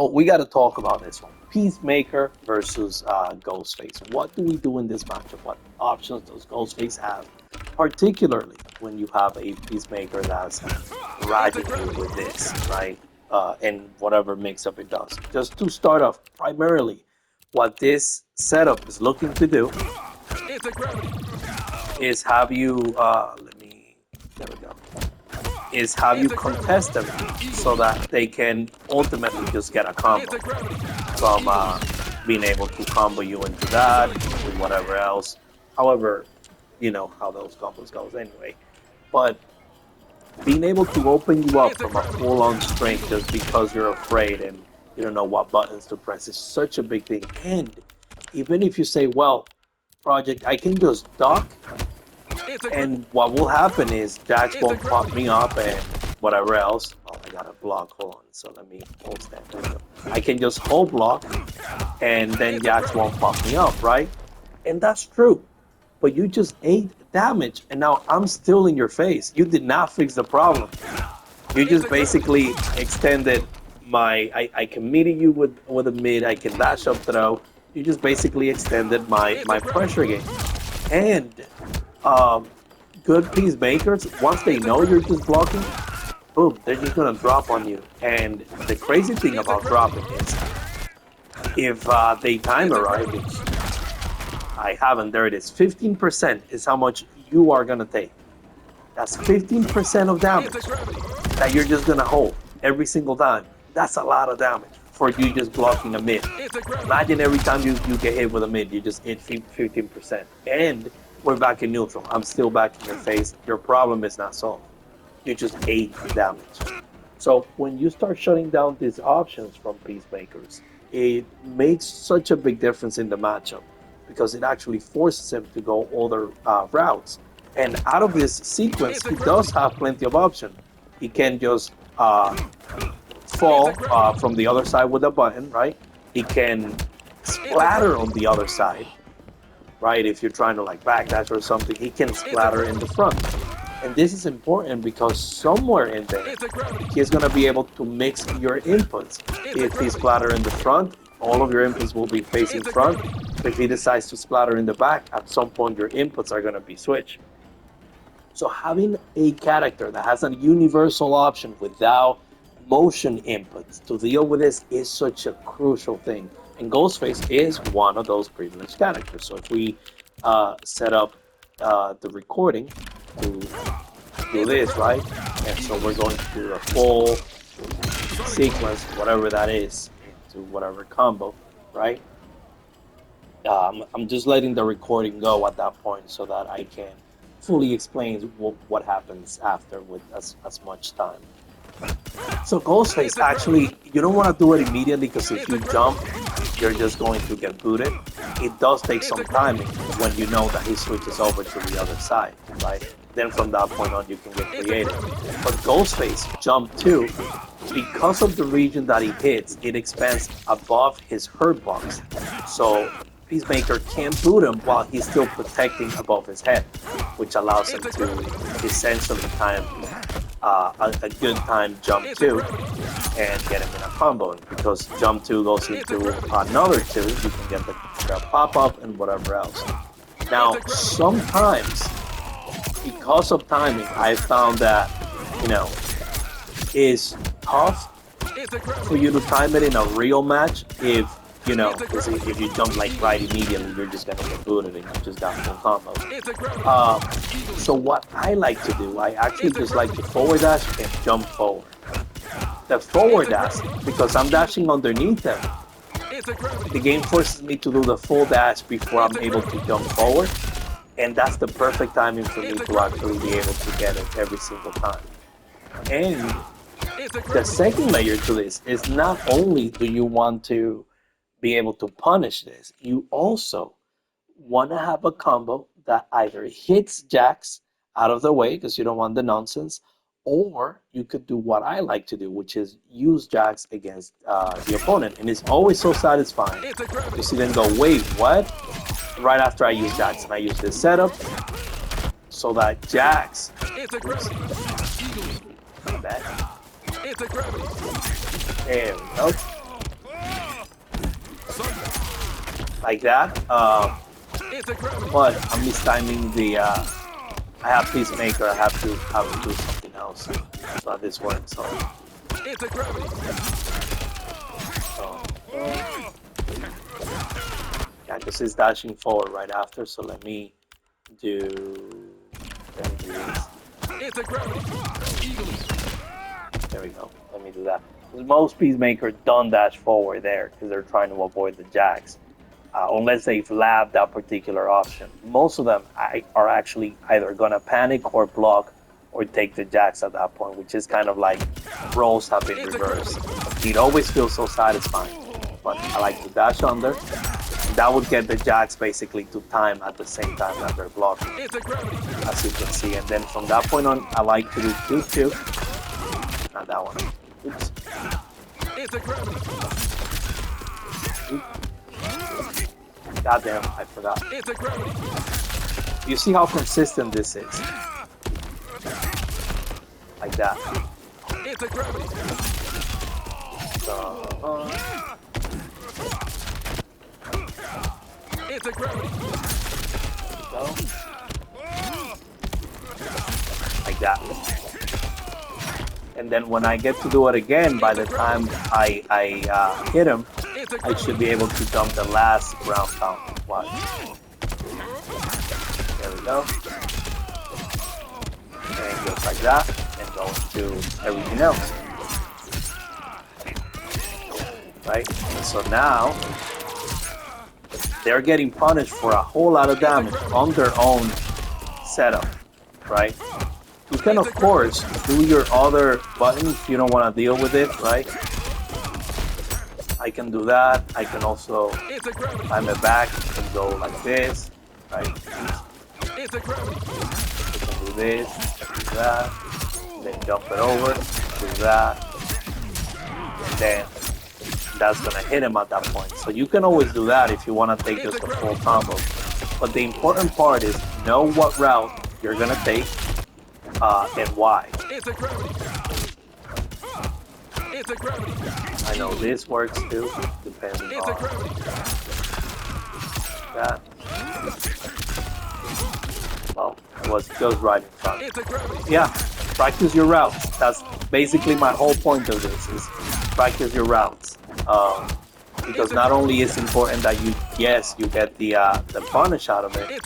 Oh, we got to talk about this one. Peacemaker versus Ghostface. What do we do in this matchup? What options does Ghostface have? Particularly when you have a Peacemaker that's riding you with this, right? And whatever mix-up it does. Just to start off, primarily, what this setup is looking to do is have you, there we go, is have you contest them so that they can ultimately just get a combo from being able to combo you into that with whatever else. However, you know how those combos goes anyway. But being able to open you up from a full-on strength just because you're afraid and you don't know what buttons to press is such a big thing. And even if you say, well, Project, I can just duck, and what will happen is Jax won't pop me up and whatever else. Oh, I got a block. Hold on. So let me hold that. There we go. I can just hold block and then Jax won't pop me up, right? And that's true. But you just ate damage and now I'm still in your face. You did not fix the problem. You just basically extended I can meet you with a mid, I can dash up throw. You just basically extended my pressure game. And um, good peacemakers, once they know you're just blocking, boom, they're just gonna drop on you. And the crazy thing about dropping is, if they time it right, which I haven't, there it is. 15% is how much you are gonna take. That's 15% of damage that you're just gonna hold every single time. That's a lot of damage for you just blocking a mid. Imagine every time you get hit with a mid, you just hit 15%. And we're back in neutral. I'm still back in your face. Your problem is not solved. You just ate damage. So when you start shutting down these options from Peacemakers, it makes such a big difference in the matchup because it actually forces him to go other routes. And out of this sequence, he does have plenty of options. He can just fall from the other side with a button, right? He can splatter on the other side, right? If you're trying to like backdash or something, he can splatter in the front. And this is important because somewhere in there, he's going to be able to mix your inputs. If he splatter in the front, all of your inputs will be facing front. If he decides to splatter in the back, at some point your inputs are going to be switched. So having a character that has a universal option without motion inputs to deal with this is such a crucial thing. And Ghostface is one of those privileged characters. So if we set up the recording to do this, right? And so we're going to do a full sequence, whatever that is, into whatever combo, right? I'm just letting the recording go at that point so that I can fully explain what happens after with as much time. So Ghostface, actually, you don't want to do it immediately because if you jump, you're just going to get booted. It does take some timing when you know that he switches over to the other side, right? Then from that point on, you can get creative. But Ghostface jump 2, because of the region that he hits, it expands above his hurt box. So Peacemaker can't boot him while he's still protecting above his head, which allows him to essentially time a good time jump 2 and get him in a combo. And because jump 2 goes into another 2, you can get the pop up and whatever else. Now, sometimes because of timing, I found that, you know, it's tough for you to time it in a real match if, you know, because if you jump like right immediately, you're just gonna get booted and you just got full combo. So what I like to do, I actually just like to forward dash and jump forward. The forward dash, because I'm dashing underneath them, the game forces me to do the full dash before I'm able to jump forward. And that's the perfect timing for me to actually be able to get it every single time. And the second layer to this is not only do you want to be able to punish this, you also want to have a combo that either hits Jax out of the way because you don't want the nonsense, or you could do what I like to do, which is use Jax against the opponent. And it's always so satisfying to see them go, wait, what? Right after I use Jax, and I use this setup so that Jax, oops, there we go. like that. But I'm mistiming the. I have Peacemaker. I have to do something else so that this works. So yeah, because it's dashing forward right after. So let me do this. There we go. Let me do that. Most Peacemaker don't dash forward there because they're trying to avoid the Jax. Unless they've labbed that particular option. Most of them are actually either gonna panic or block or take the Jax at that point, which is kind of like roles have been reversed. It always feels so satisfying, but I like to dash under. That would get the Jax basically to time at the same time that they're blocking, as you can see. And then from that point on, I like to do two. Not that one. Oops. Goddamn, I forgot. You see how consistent this is? Like that. So, like that. And then when I get to do it again, by the time I hit him, I should be able to dump the last ground pound. Watch. There we go. And just like that, and go into everything else. Right? And so now, they're getting punished for a whole lot of damage on their own setup. Right? You can, of course, do your other button if you don't want to deal with it, right? I can do that. I can also climb it back and go like this, right? I can do this, do that, then jump it over, do that, and then that's gonna hit him at that point. So you can always do that if you want to take just a full combo. But the important part is know what route you're gonna take and why. I know this works too, depending on that. Well, it was just right in front. Yeah, practice your routes. That's basically my whole point of this, is practice your routes. Because not only is it important that you get the punish out of it,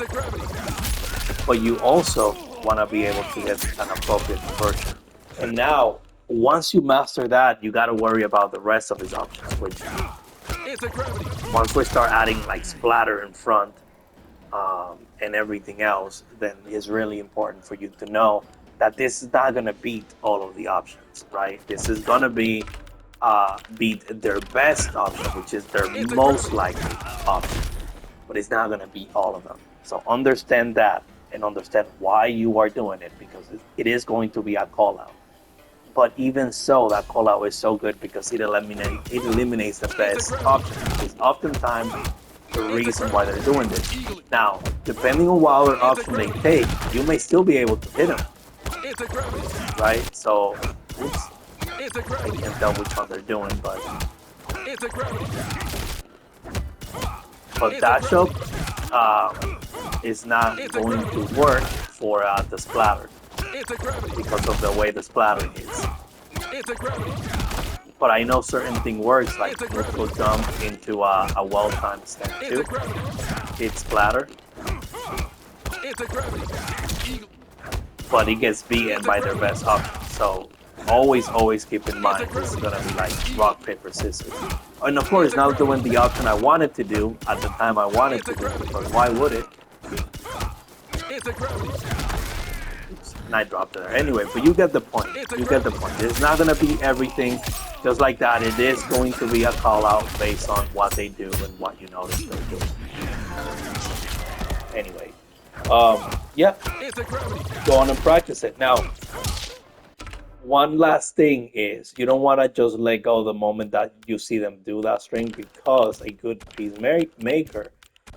but you also want to be able to get an appropriate conversion. And now, once you master that, you got to worry about the rest of his options, which once we start adding like splatter in front and everything else, then it's really important for you to know that this is not going to beat all of the options, right? This is going to beat their best option, which is their most likely option, but it's not going to beat all of them. So understand that and understand why you are doing it, because it is going to be a call out. But even so, that call out is so good because it eliminates the best option. It's oftentimes the reason why they're doing this. Now, depending on what other option they take, you may still be able to hit them. Right? So, oops. I can't tell which one they're doing, but dash up is not going to work for the splatter because of the way the splatter is. But I know certain thing works, like neutral jump into a well-timed stand 2. It's splatter. But it gets beaten by their best option. So always keep in mind this is gonna be like rock, paper, scissors. And of course, not doing the option I wanted to do at the time I wanted to do, because why would it? Oops, and I dropped it there. Anyway, but you get the point. You get the point. It's not gonna be everything just like that. It is going to be a call out based on what they do and what you notice they're doing. Anyway, yeah, go on and practice it. Now, one last thing is you don't want to just let go the moment that you see them do that string, because a good peacemaker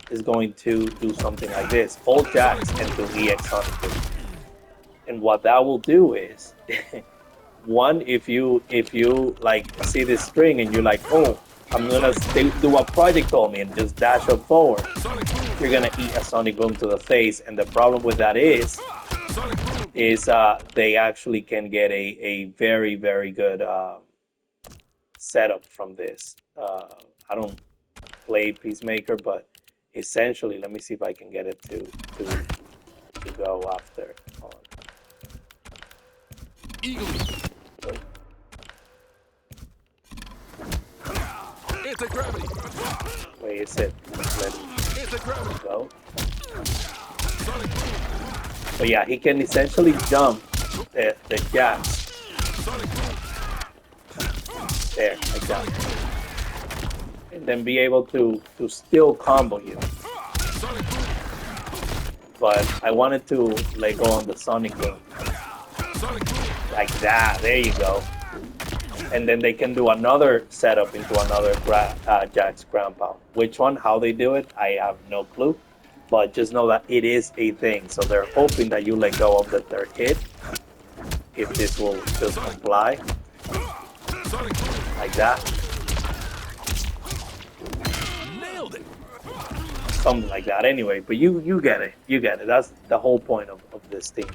is going to do something like this: hold Jax and do EX on it. And what that will do is, one, if you like see this string and you're like, oh, I'm gonna do what Project told me and just dash up forward. You're gonna eat a sonic boom to the face, and the problem with that is they actually can get a very very good setup from this. I don't play Peacemaker, but essentially, let me see if I can get it to go after. Hold on. Anti-gravity. Wait, is it? Let it go. But yeah, he can essentially jump the Jax. There, like that. And then be able to still combo you. But I wanted to let go on the Sonic Boom. Like that, there you go. And then they can do another setup into another Jax ground pound. Which one, how they do it, I have no clue. But just know that it is a thing. So they're hoping that you let go of the third hit. If this will just comply. Like that. Nailed it. Something like that anyway. But you get it. You get it. That's the whole point of this thing.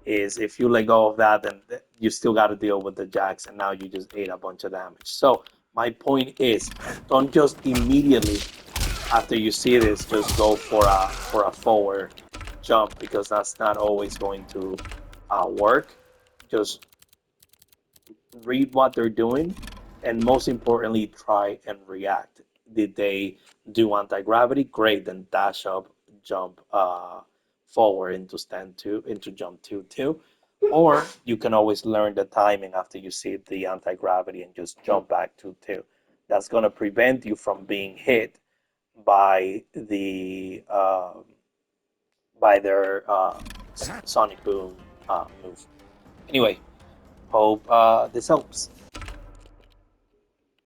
Is if you let go of that, then you still got to deal with the Jax, and now you just ate a bunch of damage. So my point is, don't just immediately after you see this just go for a forward jump, because that's not always going to work. Just read what they're doing, and most importantly, try and react. Did they do anti-gravity? Great, then dash up, jump forward into stand two, into jump two. Or you can always learn the timing after you see the anti-gravity and just jump back to two. That's going to prevent you from being hit by their sonic boom move. Anyway, hope this helps.